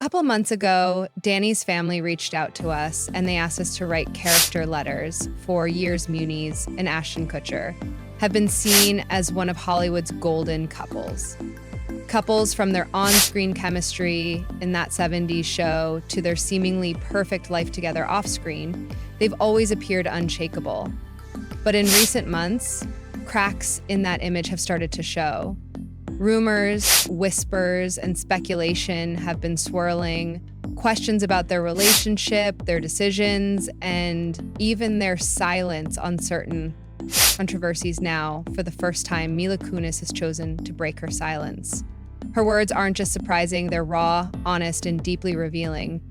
A couple months ago, Danny's family reached out to us and they asked us to write character letters for Years Muniz and Ashton Kutcher, have been seen as one of Hollywood's golden couples. Couples from their on-screen chemistry in that 70s show to their seemingly perfect life together off-screen, they've always appeared unshakable. But in recent months, cracks in that image have started to show. Rumors, whispers, and speculation have been swirling. Questions about their relationship, their decisions, and even their silence on certain controversies now. For the first time, Mila Kunis has chosen to break her silence. Her words aren't just surprising, they're raw, honest, and deeply revealing.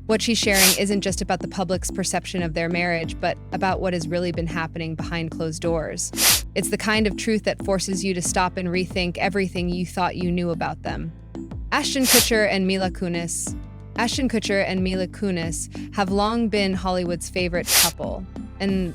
What she's sharing isn't just about the public's perception of their marriage, but about what has really been happening behind closed doors. It's the kind of truth that forces you to stop and rethink everything you thought you knew about them. Ashton Kutcher and Mila Kunis have long been Hollywood's favorite couple, an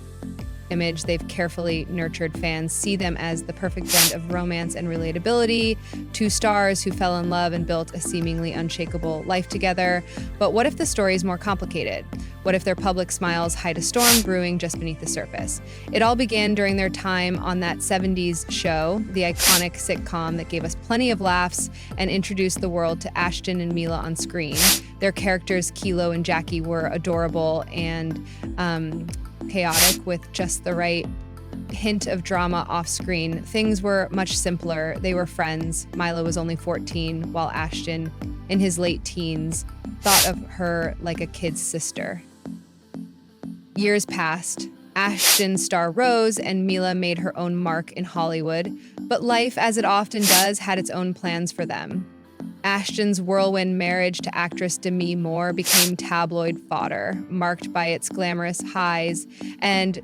image they've carefully nurtured. Fans see them as the perfect blend of romance and relatability, two stars who fell in love and built a seemingly unshakable life together. But what if the story is more complicated? What if their public smiles hide a storm brewing just beneath the surface? It all began during their time on that 70s show, the iconic sitcom that gave us plenty of laughs and introduced the world to Ashton and Mila on screen. Their characters, Kilo and Jackie, were adorable and chaotic with just the right hint of drama off screen. Things were much simpler. They were friends. Milo was only 14, while Ashton, in his late teens, thought of her like a kid's sister. Years passed. Ashton's star rose and Mila made her own mark in Hollywood, but life, as it often does, had its own plans for them. Ashton's whirlwind marriage to actress Demi Moore became tabloid fodder, marked by its glamorous highs and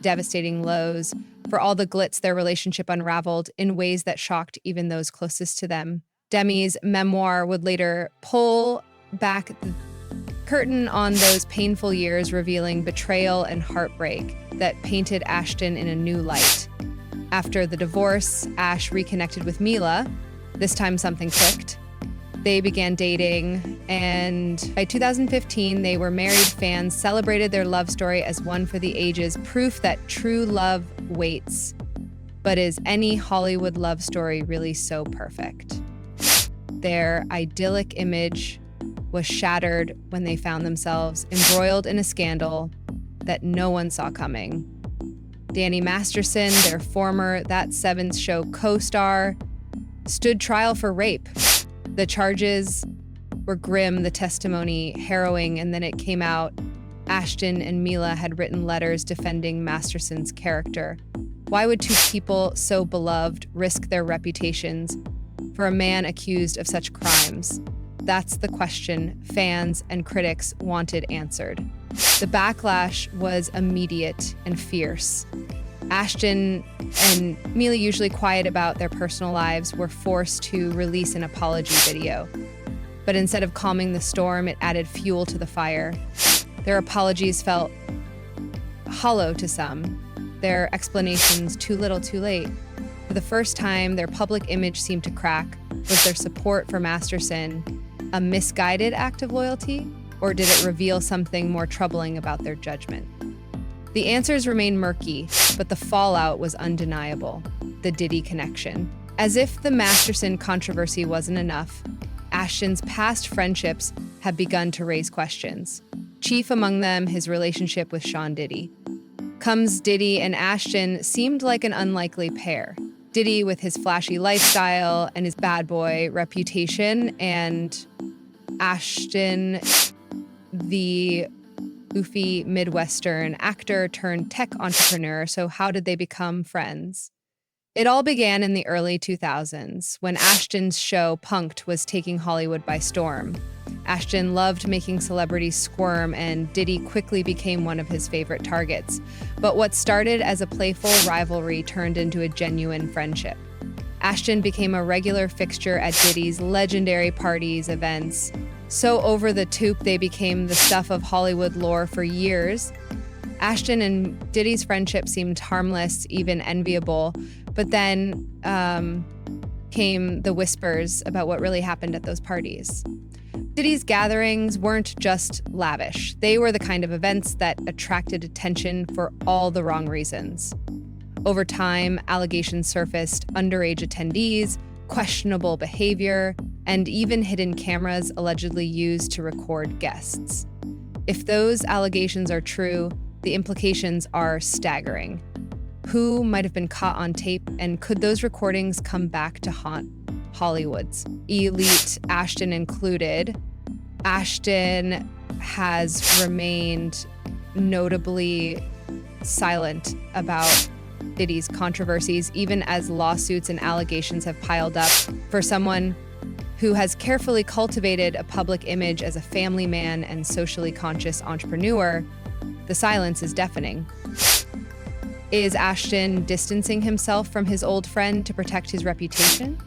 devastating lows. For all the glitz, their relationship unraveled in ways that shocked even those closest to them. Demi's memoir would later pull back the curtain on those painful years, revealing betrayal and heartbreak that painted Ashton in a new light. After the divorce, Ash reconnected with Mila. This time something clicked. They began dating, and by 2015, they were married. Fans celebrated their love story as one for the ages, proof that true love waits. But is any Hollywood love story really so perfect? Their idyllic image was shattered when they found themselves embroiled in a scandal that no one saw coming. Danny Masterson, their former That Seventh Show co-star, stood trial for rape. The charges were grim, the testimony harrowing, and then it came out. Ashton and Mila had written letters defending Masterson's character. Why would two people so beloved risk their reputations for a man accused of such crimes? That's the question fans and critics wanted answered. The backlash was immediate and fierce. Ashton and Mila, usually quiet about their personal lives, were forced to release an apology video. But instead of calming the storm, it added fuel to the fire. Their apologies felt hollow to some, their explanations too little too late. For the first time, their public image seemed to crack. Was their support for Masterson a misguided act of loyalty, or did it reveal something more troubling about their judgment? The answers remain murky, but the fallout was undeniable. The Diddy connection. As if the Masterson controversy wasn't enough, Ashton's past friendships have begun to raise questions. Chief among them, his relationship with Sean Diddy. Comes Diddy, and Ashton seemed like an unlikely pair. Diddy with his flashy lifestyle and his bad boy reputation, and Ashton, the goofy Midwestern actor turned tech entrepreneur. So how did they become friends? It all began in the early 2000s when Ashton's show Punk'd was taking Hollywood by storm. Ashton loved making celebrities squirm, and Diddy quickly became one of his favorite targets. But what started as a playful rivalry turned into a genuine friendship. Ashton became a regular fixture at Diddy's legendary parties, events. So over the top, they became the stuff of Hollywood lore for years. Ashton and Diddy's friendship seemed harmless, even enviable, but then came the whispers about what really happened at those parties. Diddy's gatherings weren't just lavish. They were the kind of events that attracted attention for all the wrong reasons. Over time, allegations surfaced: underage attendees, questionable behavior, and even hidden cameras allegedly used to record guests. If those allegations are true, the implications are staggering. Who might have been caught on tape, and could those recordings come back to haunt Hollywood's elite, Ashton included? Ashton has remained notably silent about Diddy's controversies, even as lawsuits and allegations have piled up. For someone who has carefully cultivated a public image as a family man and socially conscious entrepreneur, the silence is deafening. Is Ashton distancing himself from his old friend to protect his reputation?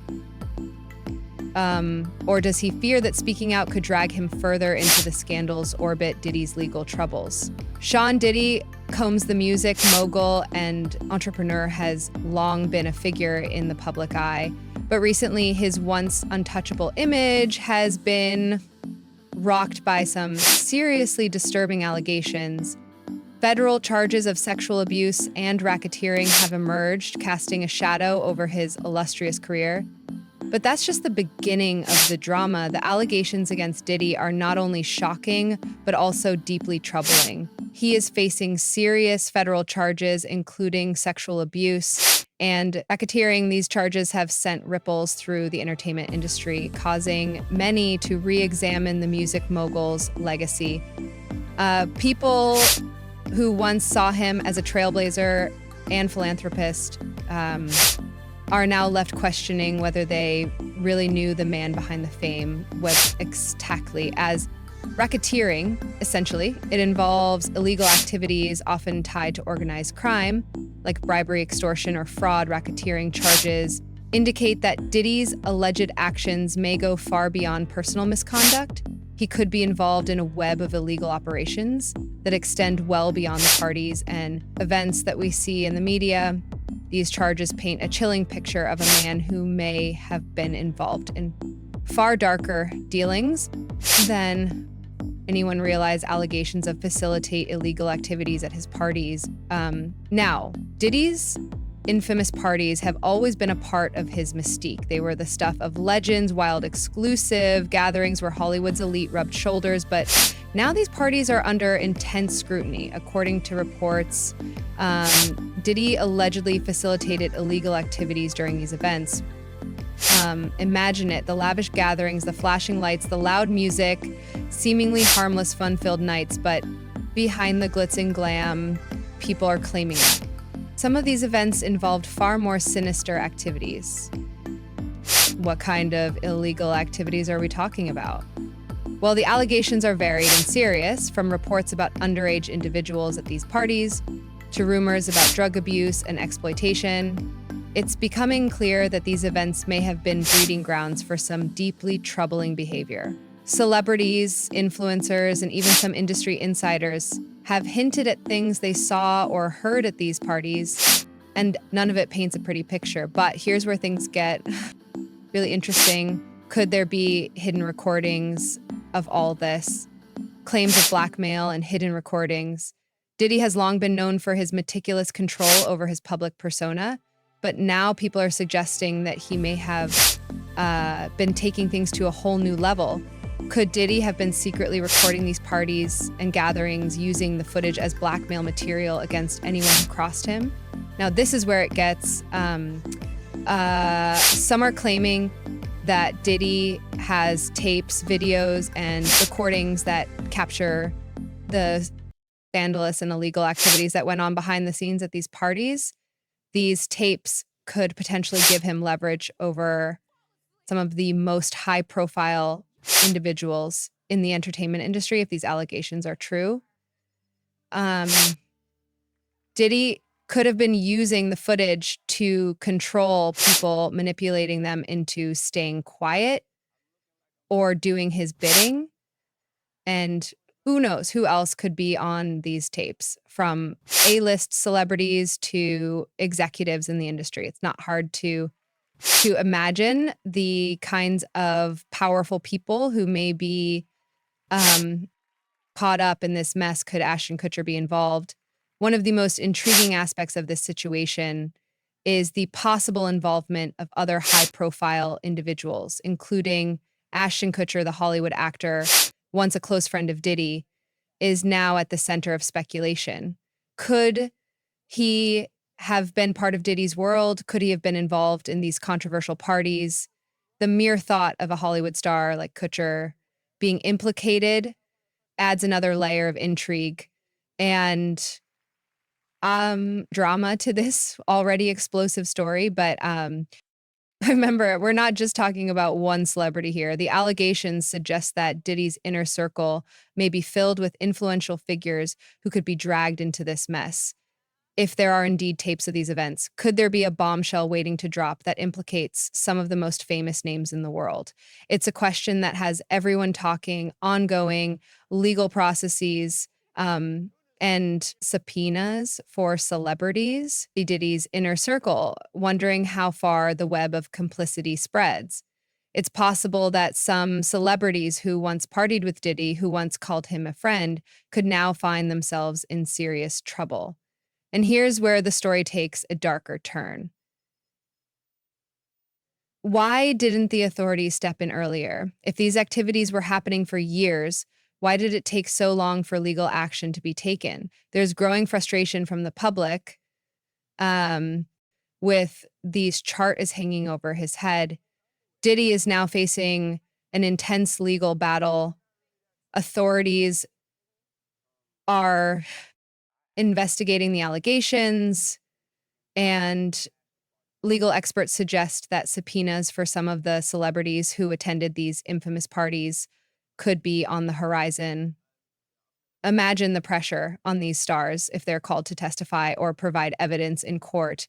Or does he fear that speaking out could drag him further into the scandals orbit Diddy's legal troubles? Sean Diddy Combs, the music mogul and entrepreneur, has long been a figure in the public eye, but recently his once untouchable image has been rocked by some seriously disturbing allegations. Federal charges of sexual abuse and racketeering have emerged, casting a shadow over his illustrious career. But that's just the beginning of the drama. The allegations against Diddy are not only shocking, but also deeply troubling. He is facing serious federal charges, including sexual abuse and racketeering. These charges have sent ripples through the entertainment industry, causing many to re-examine the music mogul's legacy. People who once saw him as a trailblazer and philanthropist are now left questioning whether they really knew the man behind the fame was exactly as racketeering. Essentially, it involves illegal activities often tied to organized crime, like bribery, extortion, or fraud. Racketeering charges indicate that Diddy's alleged actions may go far beyond personal misconduct. He could be involved in a web of illegal operations that extend well beyond the parties and events that we see in the media. These charges paint a chilling picture of a man who may have been involved in far darker dealings than anyone realized. Allegations of facilitate illegal activities at his parties. Now, Diddy's infamous parties have always been a part of his mystique. They were the stuff of legends, wild, exclusive gatherings where Hollywood's elite rubbed shoulders, but now these parties are under intense scrutiny. According to reports, Diddy allegedly facilitated illegal activities during these events. Imagine it: the lavish gatherings, the flashing lights, the loud music, seemingly harmless, fun-filled nights, but behind the glitz and glam, people are claiming it. Some of these events involved far more sinister activities. What kind of illegal activities are we talking about? Well, the allegations are varied and serious, from reports about underage individuals at these parties to rumors about drug abuse and exploitation. It's becoming clear that these events may have been breeding grounds for some deeply troubling behavior. Celebrities, influencers, and even some industry insiders have hinted at things they saw or heard at these parties, and none of it paints a pretty picture. But here's where things get really interesting. Could there be hidden recordings of all this? Claims of blackmail and hidden recordings. Diddy has long been known for his meticulous control over his public persona, but now people are suggesting that he may have been taking things to a whole new level. Could Diddy have been secretly recording these parties and gatherings, using the footage as blackmail material against anyone who crossed him? Now, this is where it gets, some are claiming that Diddy has tapes, videos, and recordings that capture the scandalous and illegal activities that went on behind the scenes at these parties. These tapes could potentially give him leverage over some of the most high-profile individuals in the entertainment industry if these allegations are true. Diddy could have been using the footage to control people, manipulating them into staying quiet or doing his bidding. And who knows who else could be on these tapes, from A-list celebrities to executives in the industry. It's not hard to to imagine the kinds of powerful people who may be caught up in this mess. Could Ashton Kutcher be involved? One of the most intriguing aspects of this situation is the possible involvement of other high-profile individuals, including Ashton Kutcher, the Hollywood actor, once a close friend of Diddy, is now at the center of speculation. Could he have been part of Diddy's world? Could he have been involved in these controversial parties? The mere thought of a Hollywood star like Kutcher being implicated adds another layer of intrigue and drama to this already explosive story. But remember, we're not just talking about one celebrity here. The allegations suggest that Diddy's inner circle may be filled with influential figures who could be dragged into this mess. If there are indeed tapes of these events, could there be a bombshell waiting to drop that implicates some of the most famous names in the world? It's a question that has everyone talking, ongoing legal processes, and subpoenas for celebrities, Diddy's inner circle, wondering how far the web of complicity spreads. It's possible that some celebrities who once partied with Diddy, who once called him a friend, could now find themselves in serious trouble. And here's where the story takes a darker turn. Why didn't the authorities step in earlier? If these activities were happening for years, why did it take so long for legal action to be taken? There's growing frustration from the public with these charges hanging over his head. Diddy is now facing an intense legal battle. Authorities are investigating the allegations, and legal experts suggest that subpoenas for some of the celebrities who attended these infamous parties could be on the horizon. Imagine the pressure on these stars if they're called to testify or provide evidence in court.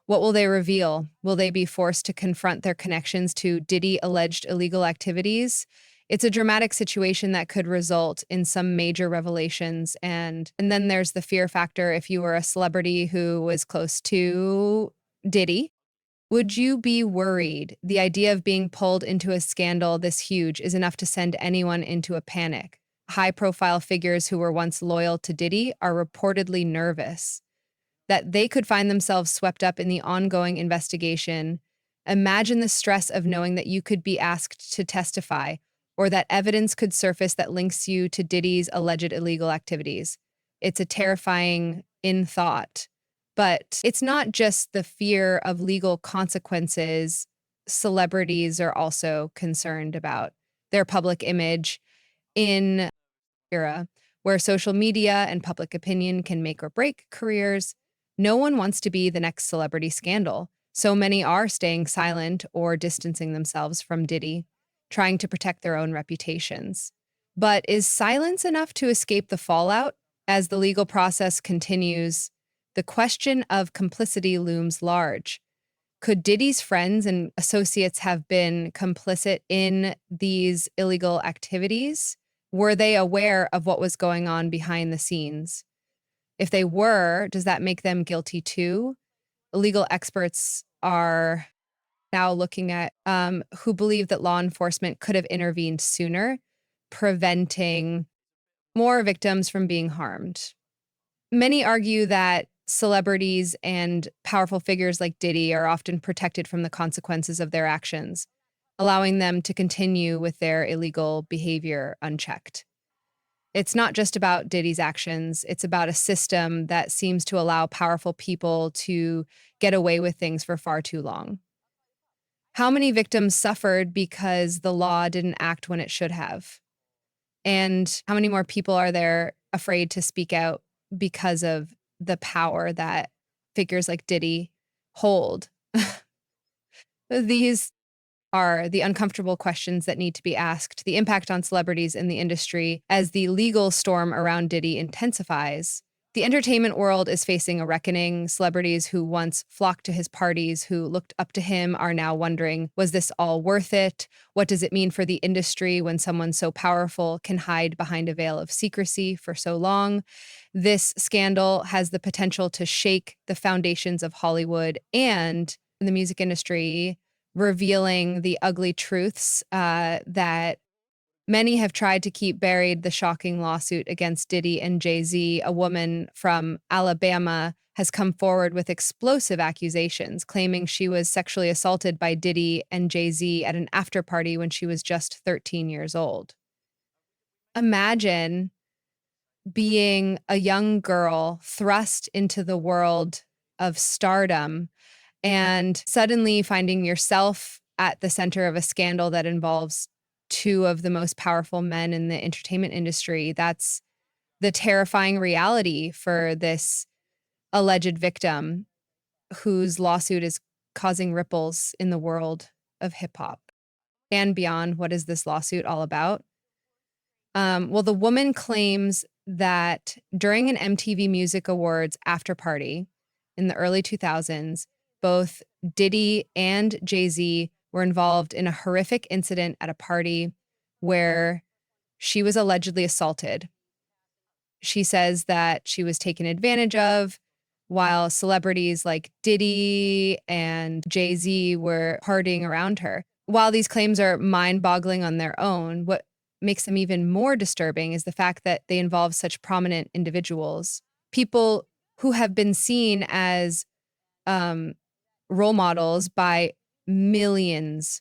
What will they reveal? Will they be forced to confront their connections to Diddy alleged illegal activities? It's a dramatic situation that could result in some major revelations. And then there's the fear factor. If you were a celebrity who was close to Diddy, would you be worried? The idea of being pulled into a scandal this huge is enough to send anyone into a panic. High-profile figures who were once loyal to Diddy are reportedly nervous that they could find themselves swept up in the ongoing investigation. Imagine the stress of knowing that you could be asked to testify or that evidence could surface that links you to Diddy's alleged illegal activities. It's a terrifying in thought. But it's not just the fear of legal consequences. Celebrities are also concerned about their public image in an era where social media and public opinion can make or break careers. No one wants to be the next celebrity scandal. So many are staying silent or distancing themselves from Diddy, trying to protect their own reputations. But is silence enough to escape the fallout? As the legal process continues, the question of complicity looms large. Could Diddy's friends and associates have been complicit in these illegal activities? Were they aware of what was going on behind the scenes? If they were, does that make them guilty too? Legal experts are now looking at who believe that law enforcement could have intervened sooner, preventing more victims from being harmed. Many argue that celebrities and powerful figures like Diddy are often protected from the consequences of their actions, allowing them to continue with their illegal behavior unchecked. It's not just about Diddy's actions, it's about a system that seems to allow powerful people to get away with things for far too long. How many victims suffered because the law didn't act when it should have? And how many more people are there afraid to speak out because of the power that figures like Diddy hold? These are the uncomfortable questions that need to be asked. The impact on celebrities in the industry as the legal storm around Diddy intensifies. The entertainment world is facing a reckoning. Celebrities who once flocked to his parties, who looked up to him, are now wondering, was this all worth it? What does it mean for the industry when someone so powerful can hide behind a veil of secrecy for so long? This scandal has the potential to shake the foundations of Hollywood and the music industry revealing the ugly truths that many have tried to keep buried. The shocking lawsuit against Diddy and Jay-Z. A woman from Alabama has come forward with explosive accusations, claiming she was sexually assaulted by Diddy and Jay-Z at an after party when she was just 13 years old. Imagine being a young girl thrust into the world of stardom and suddenly finding yourself at the center of a scandal that involves two of the most powerful men in the entertainment industry. That's the terrifying reality for this alleged victim whose lawsuit is causing ripples in the world of hip hop and beyond. What is this lawsuit all about? Well, the woman claims that during an MTV Music Awards after party in the early 2000s, both Diddy and Jay-Z were involved in a horrific incident at a party where she was allegedly assaulted. She says that she was taken advantage of while celebrities like Diddy and Jay-Z were partying around her. While these claims are mind-boggling on their own, what makes them even more disturbing is the fact that they involve such prominent individuals, people who have been seen as um, role models by millions,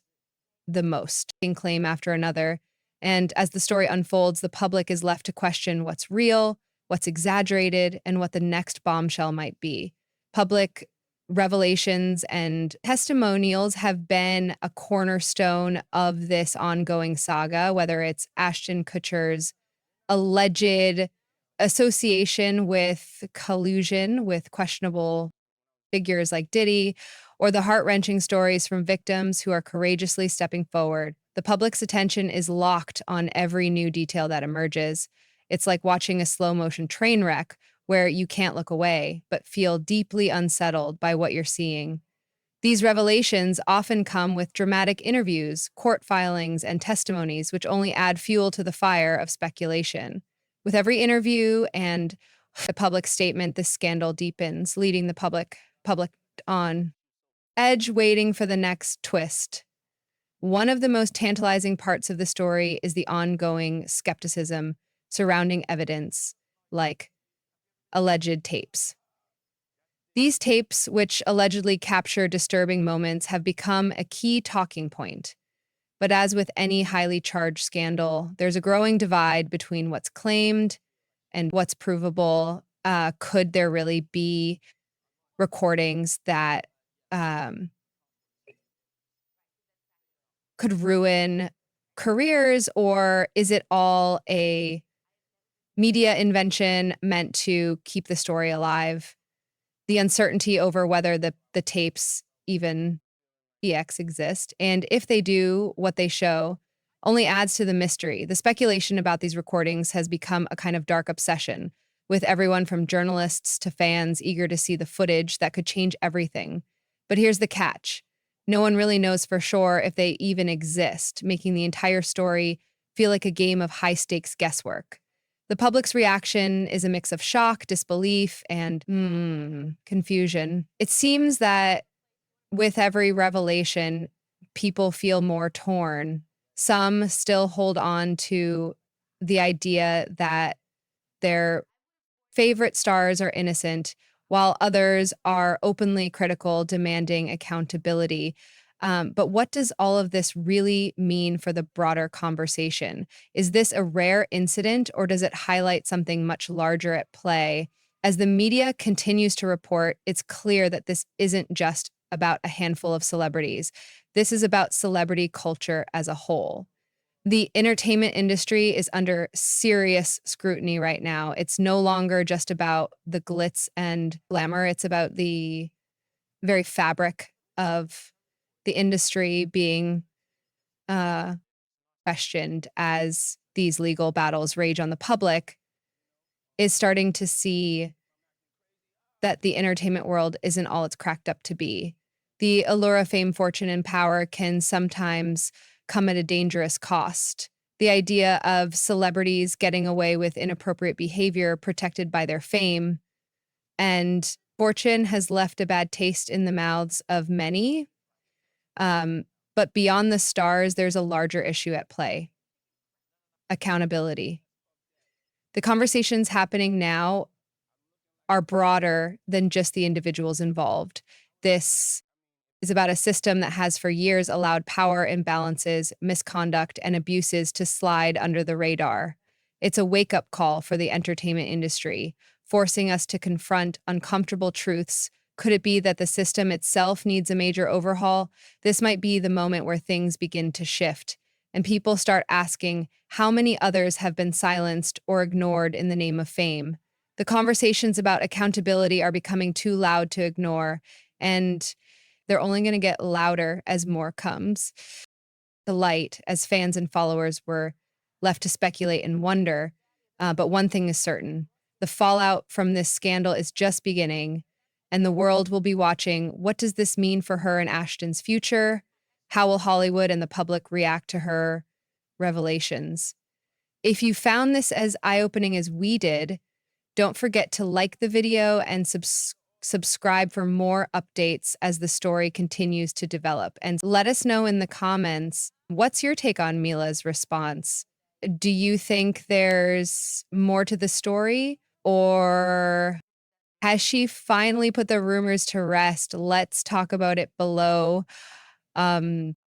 the most, in claim after another. And as the story unfolds, the public is left to question what's real, what's exaggerated, and what the next bombshell might be. Public revelations and testimonials have been a cornerstone of this ongoing saga, whether it's Ashton Kutcher's alleged association with collusion with questionable figures like Diddy, or the heart-wrenching stories from victims who are courageously stepping forward. The public's attention is locked on every new detail that emerges. It's like watching a slow-motion train wreck where you can't look away, but feel deeply unsettled by what you're seeing. These revelations often come with dramatic interviews, court filings, and testimonies, which only add fuel to the fire of speculation. With every interview and a public statement, this scandal deepens, leading the public on edge, waiting for the next twist. One of the most tantalizing parts of the story is the ongoing skepticism surrounding evidence, like alleged tapes. These tapes, which allegedly capture disturbing moments, have become a key talking point. But as with any highly charged scandal, there's a growing divide between what's claimed and what's provable. Could there really be recordings that could ruin careers, or is it all a media invention meant to keep the story alive? The uncertainty over whether the tapes even EX exist, and if they do, what they show, only adds to the mystery. The speculation about these recordings has become a kind of dark obsession, with everyone from journalists to fans eager to see the footage that could change everything. But here's the catch. No one really knows for sure if they even exist, making the entire story feel like a game of high-stakes guesswork. The public's reaction is a mix of shock, disbelief, and confusion. It seems that with every revelation, people feel more torn. Some still hold on to the idea that their favorite stars are innocent, while others are openly critical, demanding accountability. But what does all of this really mean for the broader conversation? Is this a rare incident, or does it highlight something much larger at play? As the media continues to report, it's clear that this isn't just about a handful of celebrities. This is about celebrity culture as a whole. The entertainment industry is under serious scrutiny right now. It's no longer just about the glitz and glamour. It's about the very fabric of the industry being questioned as these legal battles rage on the public, is starting to see that the entertainment world isn't all it's cracked up to be. The allure of fame, fortune, and power can sometimes come at a dangerous cost. The idea of celebrities getting away with inappropriate behavior protected by their fame and fortune has left a bad taste in the mouths of many. Um, but beyond the stars, there's a larger issue at play: accountability. The conversations happening now are broader than just the individuals involved. This is about a system that has for years allowed power imbalances, misconduct, and abuses to slide under the radar. It's a wake up call for the entertainment industry, forcing us to confront uncomfortable truths. Could it be that the system itself needs a major overhaul? This might be the moment where things begin to shift, and people start asking how many others have been silenced or ignored in the name of fame. The conversations about accountability are becoming too loud to ignore, and they're only going to get louder as more comes to light, as fans and followers were left to speculate and wonder. But one thing is certain: the fallout from this scandal is just beginning, and the world will be watching. What does this mean for her and Ashton's future? How will Hollywood and the public react to her revelations? If you found this as eye-opening as we did, don't forget to like the video and subscribe for more updates as the story continues to develop. And let us know in the comments, what's your take on Mila's response? Do you think there's more to the story, or has she finally put the rumors to rest? Let's talk about it below.